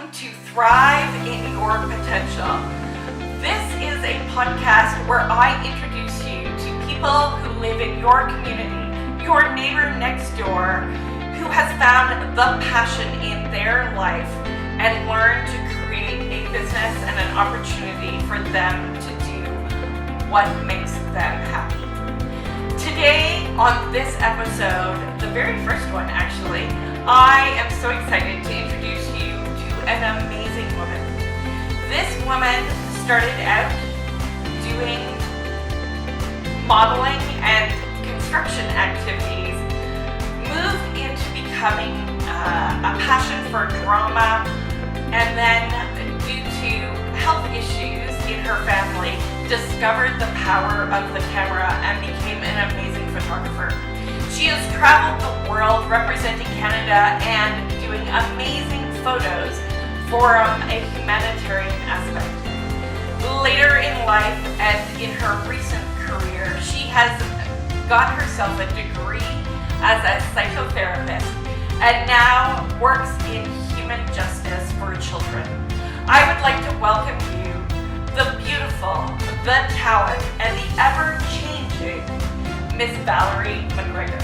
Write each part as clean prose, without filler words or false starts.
welcome to Thrive in Your Potential. This is a podcast where I introduce you to people who live in your community, your neighbor next door, who has found the passion in their life and learned to create a business and an opportunity for them to do what makes them happy. Today, on this episode, the very first one actually, I am so excited to introduce you to an amazing woman. This woman started out doing modeling and construction activities, moved into becoming a passion for drama, and then due to health issues in her family, discovered the power of the camera and became an amazing photographer. She has traveled the world representing Canada and doing amazing photos from a humanitarian aspect. Later in life and in her recent career, she has got herself a degree as a psychotherapist and now works in human justice for children. I would like to welcome you, the beautiful, the talent, and the ever-changing Miss Valerie McGregor.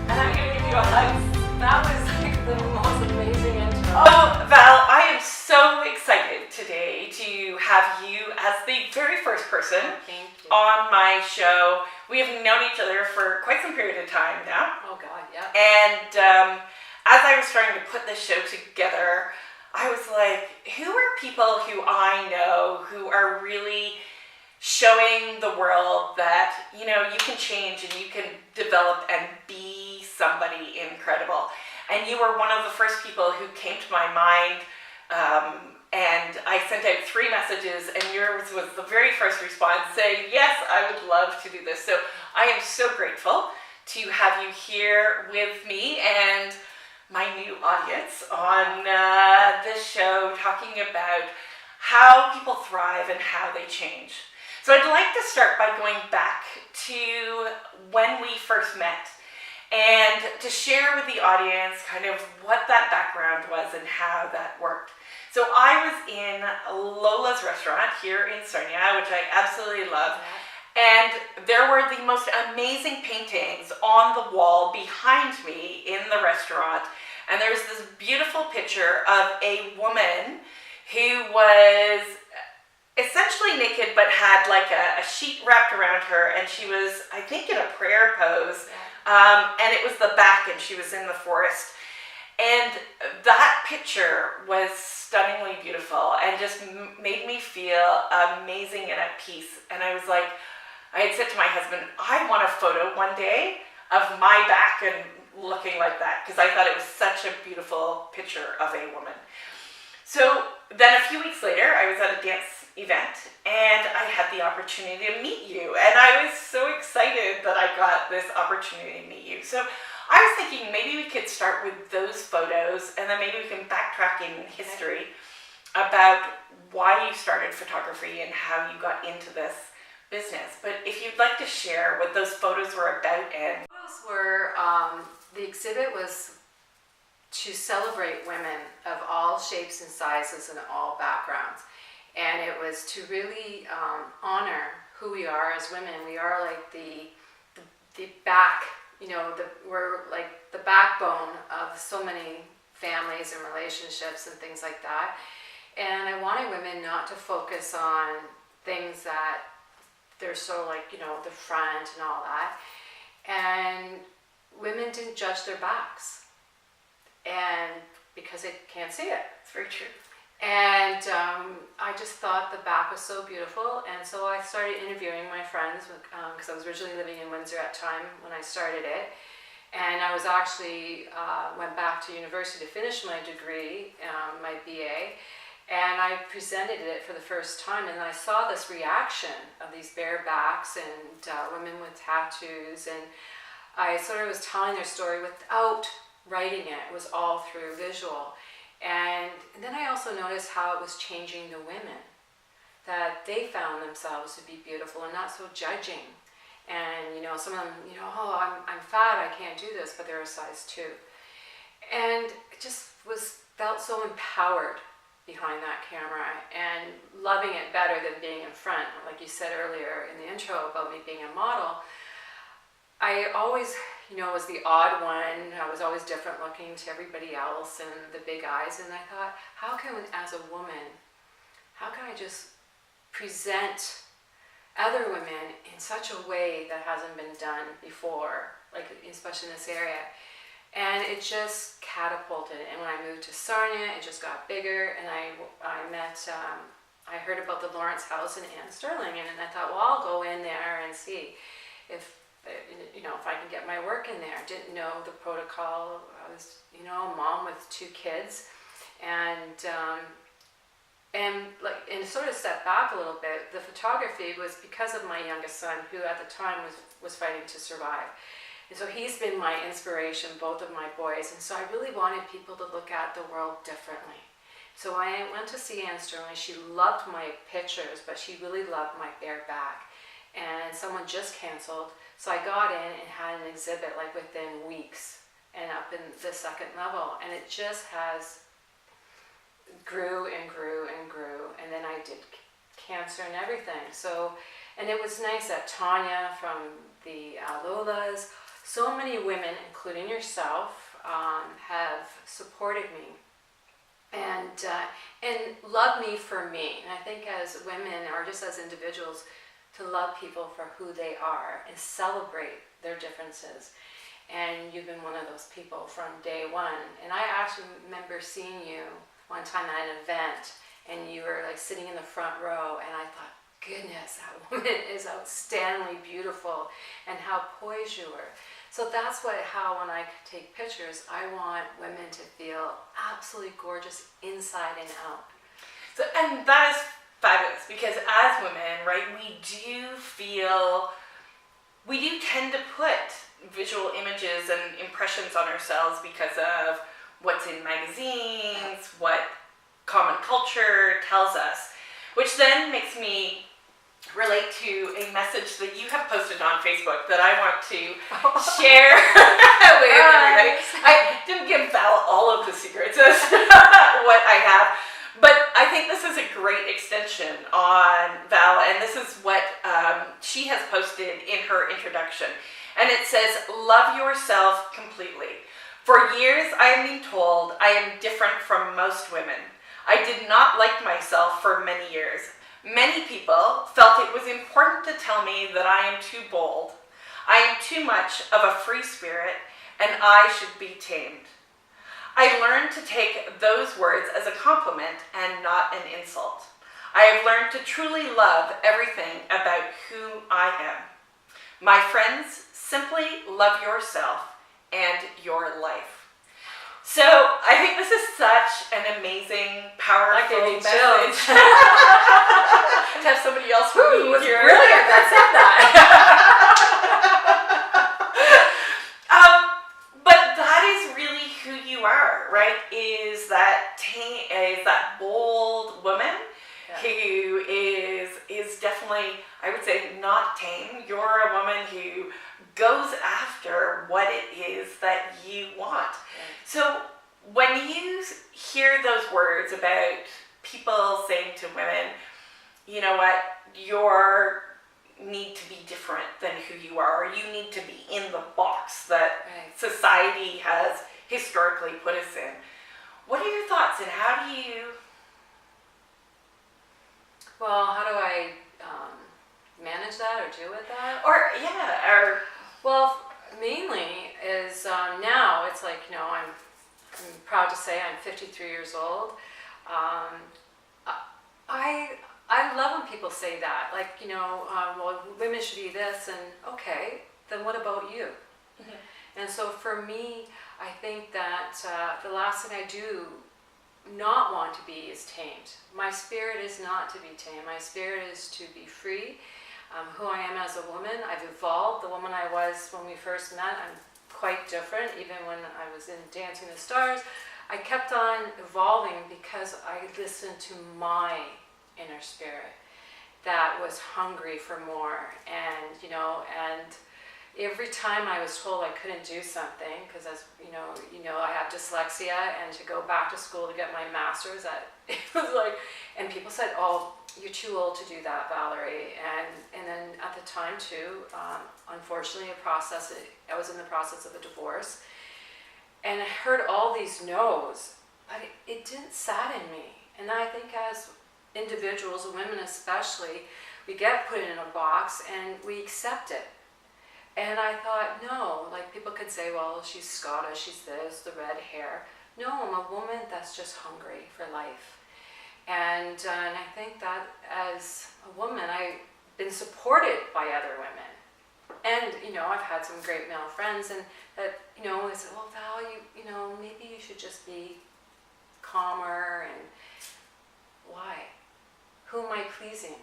And I'm going to give you a hug. That was like the most amazing intro. Oh, Val, I am so excited today to have you as the very first person on my show. We have known each other for quite some period of time now. Oh God, yeah. And as I was starting to put this show together, I was like, who are people who I know who are really showing the world that, you know, you can change and you can develop and be somebody incredible. And you were one of the first people who came to my mind, and I sent out 3 messages, and yours was the very first response saying, yes, I would love to do this. So I am so grateful to have you here with me and my new audience on this show, talking about how people thrive and how they change. So I'd like to start by going back to when we first met and to share with the audience kind of what that background was and how that worked. So I was in Lola's restaurant here in Sarnia, which I absolutely love. And there were the most amazing paintings on the wall behind me in the restaurant. And there's this beautiful picture of a woman who was essentially naked but had like a sheet wrapped around her, and she was, I think, in a prayer pose. And it was the back, and she was in the forest. And that picture was stunningly beautiful and just made me feel amazing and at peace. And I was like, I had said to my husband, I want a photo one day of my back and looking like that, because I thought it was such a beautiful picture of a woman. So then a few weeks later, I was at a dance event and I had the opportunity to meet you, and I was so excited that I got this opportunity to meet you. So I was thinking maybe we could start with those photos, and then maybe we can backtrack in history about why you started photography and how you got into this business. But if you'd like to share what those photos were about. And Those were, the exhibit was to celebrate women of all shapes and sizes and all backgrounds. And it was to really honor who we are as women. We are like the back, you know, we're like the backbone of so many families and relationships and things like that. And I wanted women not to focus on things that they're so like, you know, the front and all that. And women didn't judge their backs, and because they can't see it. it's very true. And I just thought the back was so beautiful, and so I started interviewing my friends, because I was originally living in Windsor at the time when I started it. And I was actually, went back to university to finish my degree, my BA, and I presented it for the first time, and I saw this reaction of these bare backs and women with tattoos, and I sort of was telling their story without writing it. It was all through visual. And then I also noticed how it was changing the women, that they found themselves to be beautiful and not so judging. And, you know, some of them, you know, oh, I'm fat, I can't do this, but they're a size 2. And it just was felt so empowered behind that camera and loving it better than being in front. Like you said earlier in the intro about me being a model, I always, was the odd one. I was always different looking to everybody else and the big eyes. And I thought, how can, as a woman, how can I just present other women in such a way that hasn't been done before, like especially in this area? And it just catapulted. And when I moved to Sarnia, it just got bigger. And I met, I heard about the Lawrence House in Anne Sterling, and I thought, well, I'll go in there and see if I can get my work in there. Didn't know the protocol. I was, a mom with 2 kids, and sort of step back a little bit. The photography was because of my youngest son, who at the time was fighting to survive. And so he's been my inspiration, both of my boys. And so I really wanted people to look at the world differently. So I went to see Anne Sterling. She loved my pictures, but she really loved my bare back. And someone just canceled. So I got in and had an exhibit like within weeks and up in the 2nd level. And it just grew and grew and grew. And then I did cancer and everything. So, and it was nice that Tanya from the Lolas, so many women, including yourself, have supported me and love me for me. And I think as women, or just as individuals, to love people for who they are and celebrate their differences. And you've been one of those people from day one. And I actually remember seeing you one time at an event, and you were like sitting in the front row, and I thought, goodness, that woman is outstandingly beautiful, and how poised you were. So that's how when I take pictures, I want women to feel absolutely gorgeous inside and out. So, and that is fabulous, because as women, right, we do tend to put visual images and impressions on ourselves because of what's in magazines, what common culture tells us, which then makes me relate to a message that you have posted on Facebook that I want to share with everybody. I didn't give Val all of the secrets as what I have, but I think this is a great extension on Val, and this is what she has posted in her introduction. And it says, love yourself completely. For years I have been told I am different from most women. I did not like myself for many years. Many people felt it was important to tell me that I am too bold. I am too much of a free spirit, and I should be tamed. I learned to take those words as a compliment and not an insult. I have learned to truly love everything about who I am. My friends, simply love yourself and your life. So I think this is such an amazing, powerful message. To have somebody else read your... Brilliant that said that. But that is really who you are, right? Is that bold woman who is definitely, I would say, not tame. You're a woman who goes after what it is that you want. So when you hear those words about people saying to women, you know what, you need to be different than who you are, or you need to be in the box that society has historically put us in. What are your thoughts, and how do you... Well, how do I manage that or deal with that? Well, mainly is now it's like, I'm proud to say I'm 53 years old. I love when people say that, like, well, women should be this, and okay, then what about you? Mm-hmm. And so for me, I think that the last thing I do not want to be is tamed. My spirit is not to be tamed. My spirit is to be free. Who I am as a woman, I've evolved. The woman I was when we first met, I'm quite different. Even when I was in Dancing with the Stars, I kept on evolving because I listened to my inner spirit that was hungry for more. And every time I was told I couldn't do something, because as I have dyslexia, and to go back to school to get my master's, it was like, and people said, "Oh, you're too old to do that, Valerie." And then at the time too, unfortunately, I was in the process of a divorce, and I heard all these no's, but it didn't sadden me. And I think as individuals, women especially, we get put in a box and we accept it. And I thought, no, like people could say, well, she's Scottish, she's this, the red hair. No, I'm a woman that's just hungry for life. And I think that as a woman, I've been supported by other women. And, I've had some great male friends, and that, they said, well, Val, maybe you should just be calmer. And why? Who am I pleasing?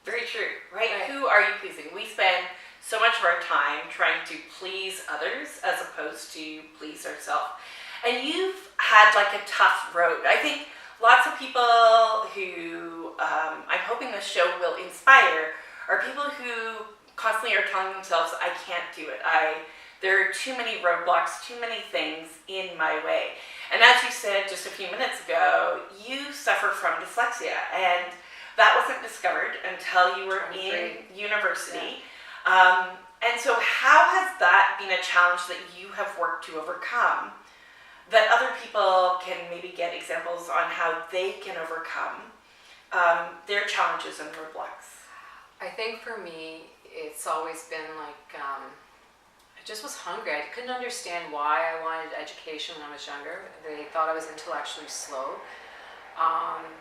Very true, right? Who are you pleasing? We spend so much of our time trying to please others as opposed to please ourselves. And you've had like a tough road. I think lots of people who I'm hoping this show will inspire are people who constantly are telling themselves, I can't do it. There are too many roadblocks, too many things in my way. And as you said just a few minutes ago, you suffer from dyslexia, and that wasn't discovered until you were in university. Yeah. And so how has that been a challenge that you have worked to overcome, that other people can maybe get examples on how they can overcome their challenges and roadblocks? I think for me, it's always been like, I just was hungry. I couldn't understand why I wanted education when I was younger. They thought I was intellectually slow.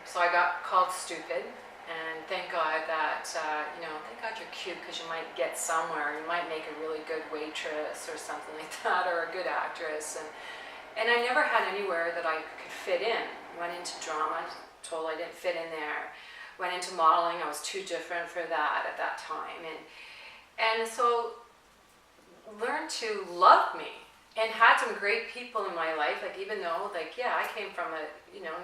So I got called stupid. And thank God that, thank God you're cute, because you might get somewhere. You might make a really good waitress or something like that, or a good actress. And I never had anywhere that I could fit in. Went into drama, told I didn't fit in there. Went into modeling, I was too different for that at that time. And so learned to love me, and had some great people in my life. Like, even though, I came from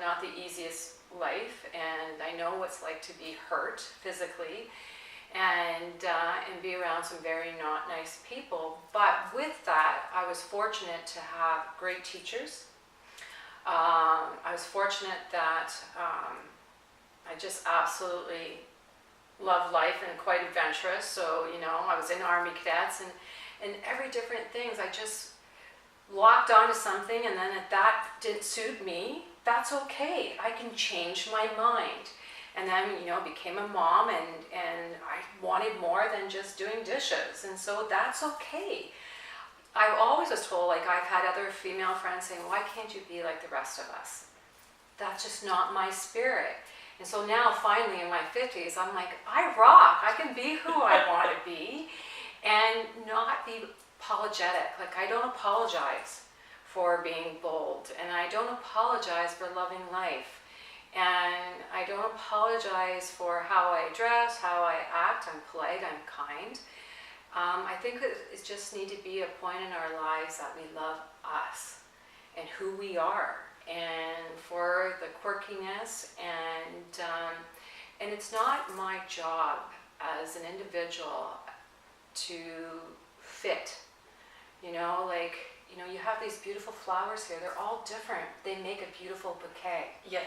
not the easiest life, and I know what it's like to be hurt physically, and be around some very not nice people. But with that, I was fortunate to have great teachers. I was fortunate that I just absolutely love life and quite adventurous. So, I was in Army Cadets, and every different things. I just locked onto something, and then if that didn't suit me, that's okay. I can change my mind. And then, became a mom, and I wanted more than just doing dishes. And so that's okay. I always was told, I've had other female friends saying, why can't you be like the rest of us? That's just not my spirit. And so now, finally, in my 50s, I'm like, I rock. I can be who I want to be and not be apologetic. I don't apologize for being bold, and I don't apologize for loving life. And I don't apologize for how I dress, how I act. I'm polite, I'm kind. I think it just need to be a point in our lives that we love us and who we are, and for the quirkiness. And it's not my job as an individual to fit. You have these beautiful flowers here. They're all different. They make a beautiful bouquet. Yes.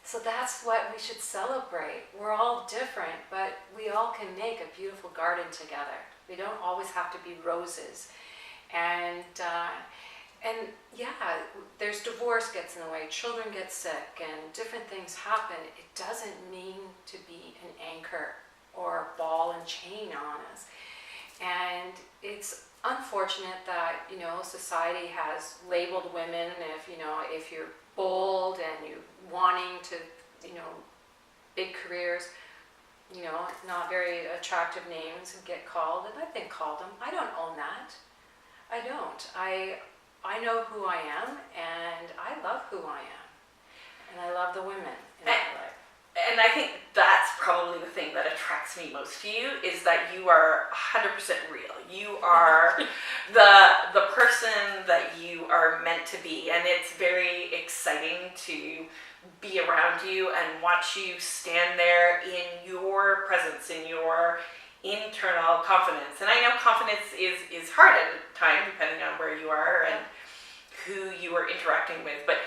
So that's what we should celebrate. We're all different, but we all can make a beautiful garden together. We don't always have to be roses. And there's divorce gets in the way, children get sick, and different things happen. It doesn't mean to be an anchor or a ball and chain on us. And it's unfortunate that, society has labeled women, if you're bold and you wanting to, big careers, not very attractive names and get called, and I've been called them. I don't own that. I don't. I know who I am, and I love who I am, and I love the women in my life. And I think that's probably the thing that attracts me most to you, is that you are 100% real. You are the person that you are meant to be, and it's very exciting to be around you and watch you stand there in your presence, in your internal confidence. And I know confidence is hard at a time, depending on where you are and who you are interacting with. But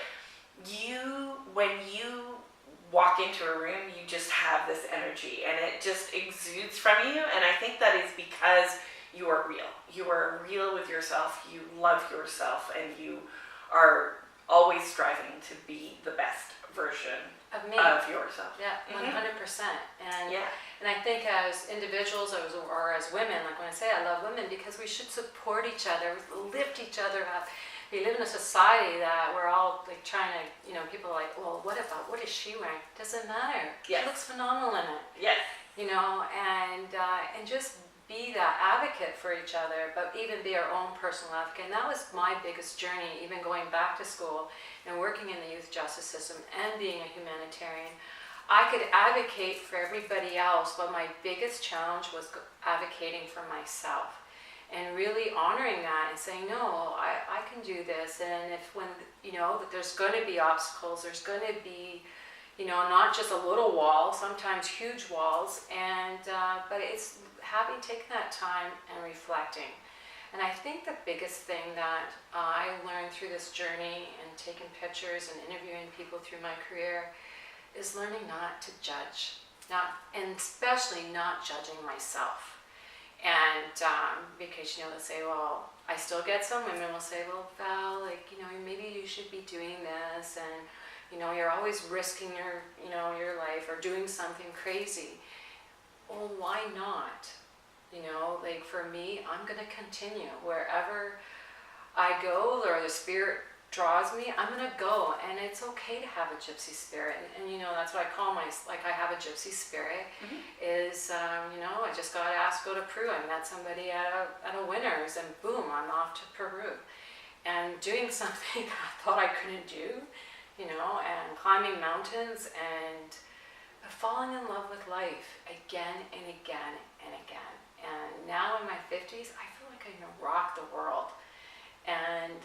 when you walk into a room, you just have this energy and it just exudes from you. And I think that is because you are real. You are real with yourself. You love yourself, and you are always striving to be the best version of me, of yourself. Yeah, 100%. And yeah. And I think as individuals or as women, like when I say I love women, because we should support each other, lift each other up. We live in a society that we're all like trying to, people are like, well, what is she wearing? Doesn't matter. Yes. She looks phenomenal in it. Yes. And just be that advocate for each other, but even be our own personal advocate. And that was my biggest journey, even going back to school and working in the youth justice system and being a humanitarian. I could advocate for everybody else, but my biggest challenge was advocating for myself and really honoring that and saying, no, I can do this. And that there's going to be obstacles, there's going to be, not just a little wall, sometimes huge walls, but it's taking that time and reflecting. And I think the biggest thing that I learned through this journey and taking pictures and interviewing people through my career is learning not to judge, and especially not judging myself. And because they'll say, well, I still get some women will say, well, Val, maybe you should be doing this, and you're always risking your life or doing something crazy. Well, why not? For me, I'm going to continue wherever I go, or the spirit draws me, I'm going to go. And it's okay to have a gypsy spirit. And that's what I call I have a gypsy spirit. Is, I just got asked to go to Peru. I met somebody at a Winners, and boom, I'm off to Peru. And doing something I thought I couldn't do, and climbing mountains and falling in love with life again and again and again. And now in my 50s, I feel like I can rock the world. And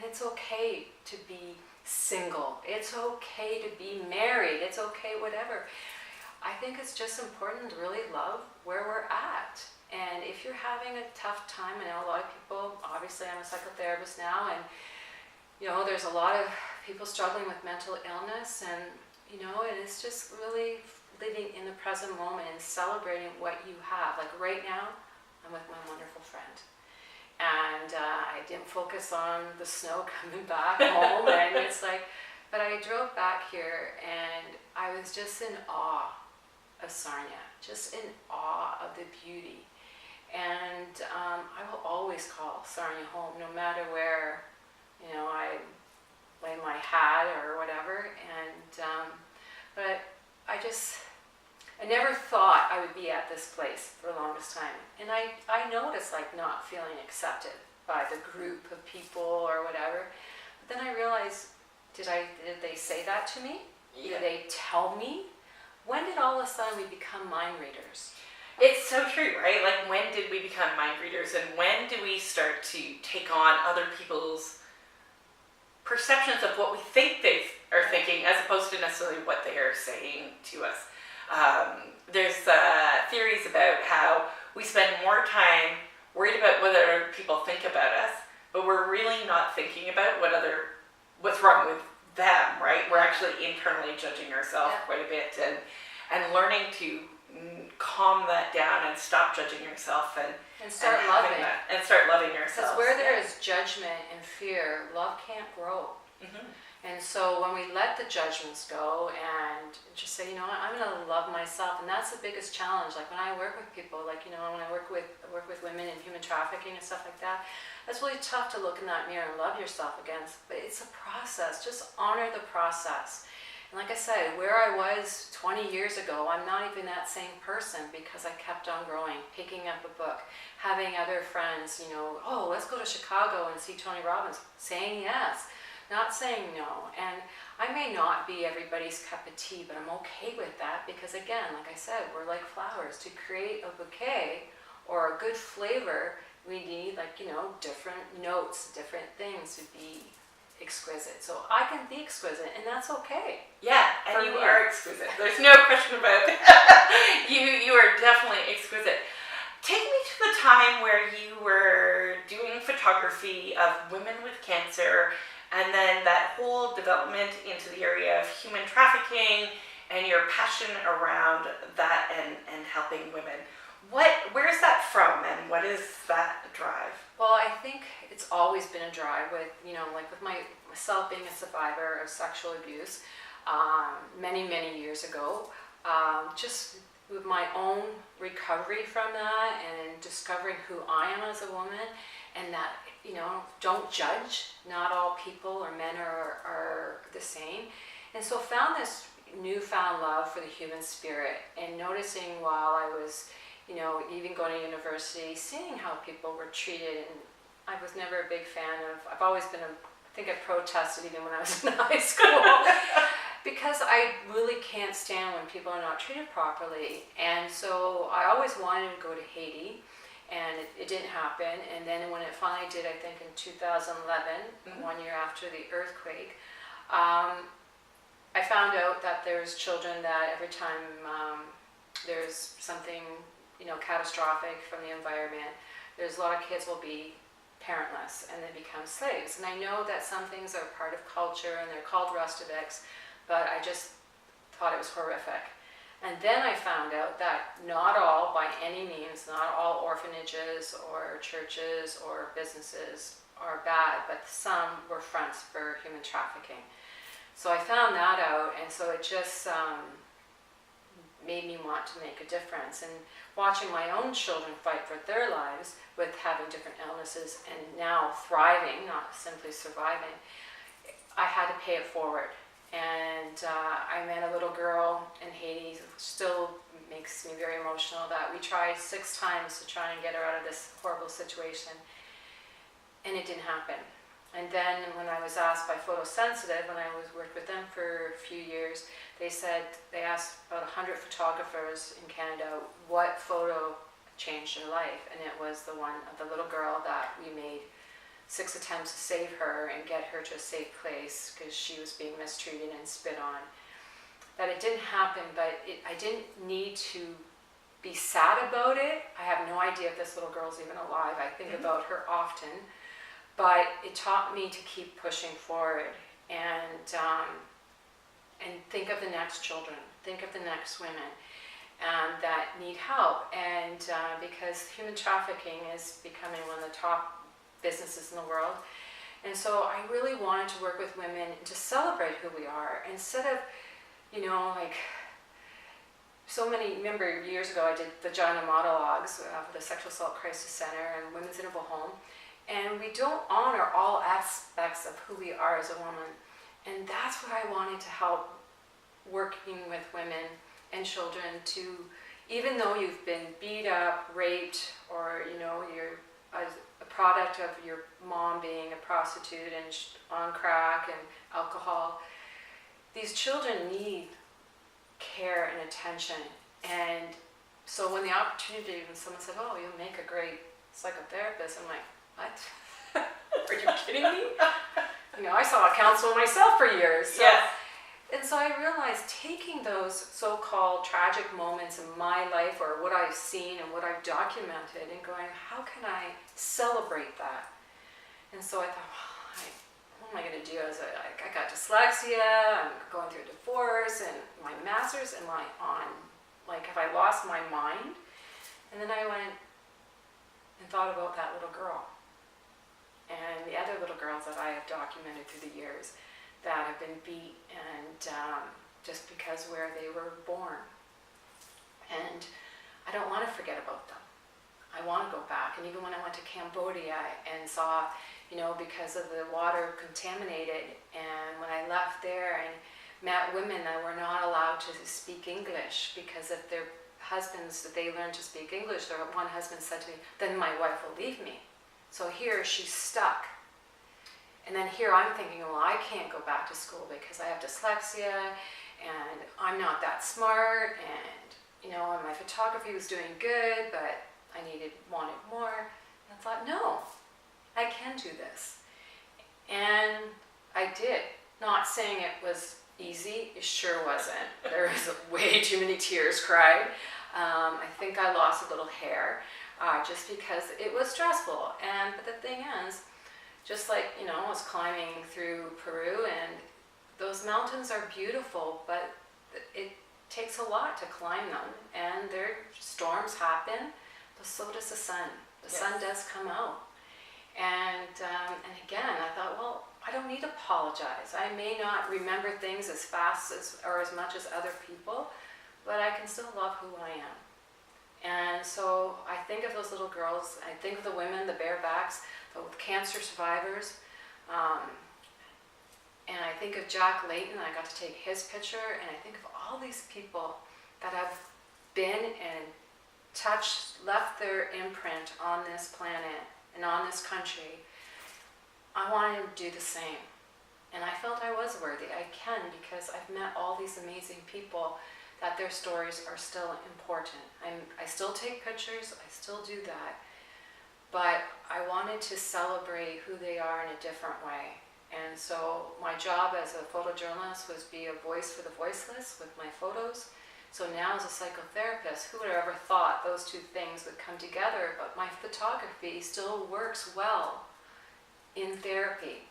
it's okay to be single. It's okay to be married. It's okay, whatever. I think it's just important to really love where we're at. And if you're having a tough time, I know a lot of people, obviously I'm a psychotherapist now, and there's a lot of people struggling with mental illness, and and it's just really living in the present moment and celebrating what you have. Like right now, I'm with my wonderful friend. And I didn't focus on the snow coming back home. And it's but I drove back here and I was just in awe of Sarnia, just in awe of the beauty. And I will always call Sarnia home, no matter where, I lay my hat or whatever. And, but I never thought I would be at this place for the longest time. And I noticed not feeling accepted by the group of people or whatever. But then I realized, did they say that to me? Yeah. Did they tell me? When did all of a sudden we become mind readers? It's so true, right? When did we become mind readers, and when do we start to take on other people's perceptions of what we think they are thinking, as opposed to necessarily what they are saying to us? There's theories about how we spend more time worried about what other people think about us, but we're really not thinking about what's wrong with them, right? We're actually internally judging ourselves quite a bit, and learning to calm that down and stop judging yourself and start loving that, and start loving yourself. Because where there is judgment and fear, love can't grow. And so when we let the judgments go and just say, I'm going to love myself, and that's the biggest challenge. When I work with people, when I work with women in human trafficking and stuff like that, that's really tough to look in that mirror and love yourself again. But it's a process. Just honor the process. And like I said, where I was 20 years ago, I'm not even that same person, because I kept on growing, picking up a book, having other friends, oh, let's go to Chicago and see Tony Robbins, saying yes. Not saying no. And I may not be everybody's cup of tea, but I'm okay with that, because again, like I said, we're like flowers. To create a bouquet or a good flavor, we need different notes, different things to be exquisite. So I can be exquisite, and that's okay. Yeah, and For you me. are exquisite. There's no question about it. You are definitely exquisite. Take me to the time where you were doing photography of women with cancer, and then that whole development into the area of human trafficking and your passion around that and helping women. Where's that from, and what is that drive? Well, I think it's always been a drive with, like with myself being a survivor of sexual abuse many, many years ago. Just with my own recovery from that and discovering who I am as a woman, and that, don't judge. Not all people or men are the same. And so found this newfound love for the human spirit, and noticing while I was even going to university, seeing how people were treated. And I was never a big fan of, I've always been I think I protested even when I was in high school, because I really can't stand when people are not treated properly. And so I always wanted to go to Haiti, and it didn't happen. And then when it finally did, I think in 2011, 1 year after the earthquake, I found out that there's children that every time there's something catastrophic from the environment, there's a lot of kids will be parentless and they become slaves. And I know that some things are part of culture and they're called rustics, but I just thought it was horrific. And then I found out that not all, by any means, not all orphanages or churches or businesses are bad, but some were fronts for human trafficking. So I found that out, and so it just made me want to make a difference. And watching my own children fight for their lives with having different illnesses and now thriving, not simply surviving, I had to pay it forward. And I met a little girl in Haiti, still makes me very emotional, that we tried 6 times to try and get her out of this horrible situation, and it didn't happen. And then when I was asked by Photosensitive, when I worked with them for a few years, they asked about 100 photographers in Canada what photo changed their life. And it was the one of the little girl that we made 6 attempts to save her and get her to a safe place because she was being mistreated and spit on. That it didn't happen, but I didn't need to be sad about it. I have no idea if this little girl's even alive. I think about her often. But it taught me to keep pushing forward and think of the next children, think of the next women that need help. And because human trafficking is becoming one of the top businesses in the world. And so I really wanted to work with women to celebrate who we are, instead of, remember years ago I did vagina monologues for the Sexual Assault Crisis Center and Women's Interval Home. And we don't honor all aspects of who we are as a woman. And that's what I wanted to help, working with women and children to, even though you've been beat up, raped, or you're a product of your mom being a prostitute and on crack and alcohol, these children need care and attention. And so when the opportunity, when someone said, "Oh, you'll make a great psychotherapist," I'm like, what? Are you kidding me? I saw a counselor myself for years. So, yes. And so I realized taking those so-called tragic moments in my life, or what I've seen and what I've documented, and going, how can I celebrate that? And so I thought, what am I going to do? I got dyslexia, I'm going through a divorce, and my master's, have I lost my mind? And then I went and thought about that little girl. And the other little girls that I have documented through the years that have been beat, and just because where they were born. And I don't want to forget about them. I want to go back. And even when I went to Cambodia and saw, because of the water contaminated, and when I left there and met women that were not allowed to speak English because of their husbands, that they learned to speak English. One husband said to me, "Then my wife will leave me." So here she's stuck. And then here I'm thinking, well, I can't go back to school because I have dyslexia and I'm not that smart, and my photography was doing good, but I wanted more. And I thought, no, I can do this. And I did. Not saying it was easy, it sure wasn't. There was way too many tears cried. I think I lost a little hair just because it was stressful. But the thing is, just like, I was climbing through Peru, and those mountains are beautiful, but it takes a lot to climb them, and storms happen, but so does the sun. The sun does come out. And again, I thought, well, I don't need to apologize. I may not remember things as fast or as much as other people, but I can still love who I am. And so I think of those little girls, I think of the women, the barebacks, the cancer survivors, and I think of Jack Layton. I got to take his picture, and I think of all these people that have been and touched, left their imprint on this planet and on this country. I wanted to do the same, and I felt I was worthy. I can, because I've met all these amazing people that their stories are still important. I still take pictures, I still do that, but I wanted to celebrate who they are in a different way. And so my job as a photojournalist was be a voice for the voiceless with my photos. So now as a psychotherapist, who would have ever thought those two things would come together? But my photography still works well in therapy,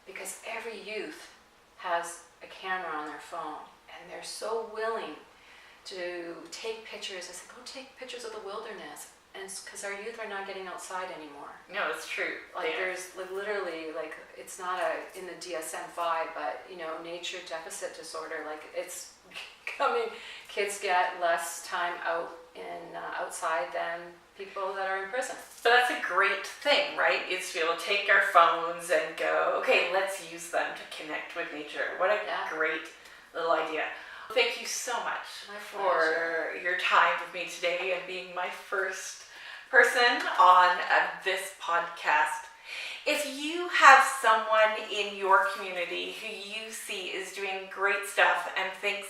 because every youth has a camera on their phone, and they're so willing to take pictures. I said, go take pictures of the wilderness, and because our youth are not getting outside anymore. No, it's true. There's literally, it's not in the DSM-5, but nature deficit disorder. It's becoming, kids get less time outside than people that are in prison. But that's a great thing, right? Is to be able to take our phones and go, okay, let's use them to connect with nature. What a great little idea. Thank you so much for your time with me today and being my first person on this podcast. If you have someone in your community who you see is doing great stuff and thinks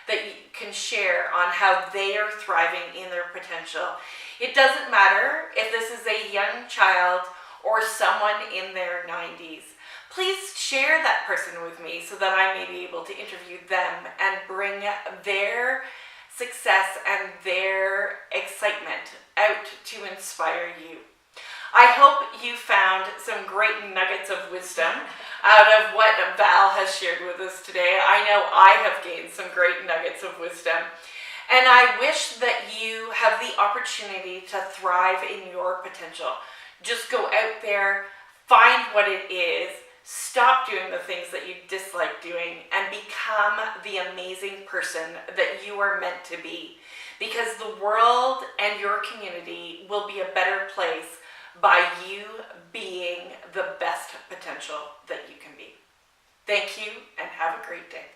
that you can share on how they are thriving in their potential, it doesn't matter if this is a young child or someone in their 90s. Please share that person with me so that I may be able to interview them and bring their success and their excitement out to inspire you. I hope you found some great nuggets of wisdom out of what Val has shared with us today. I know I have gained some great nuggets of wisdom. And I wish that you have the opportunity to thrive in your potential. Just go out there, find what it is, stop doing the things that you dislike doing, and become the amazing person that you are meant to be. Because the world and your community will be a better place by you being the best potential that you can be. Thank you, and have a great day.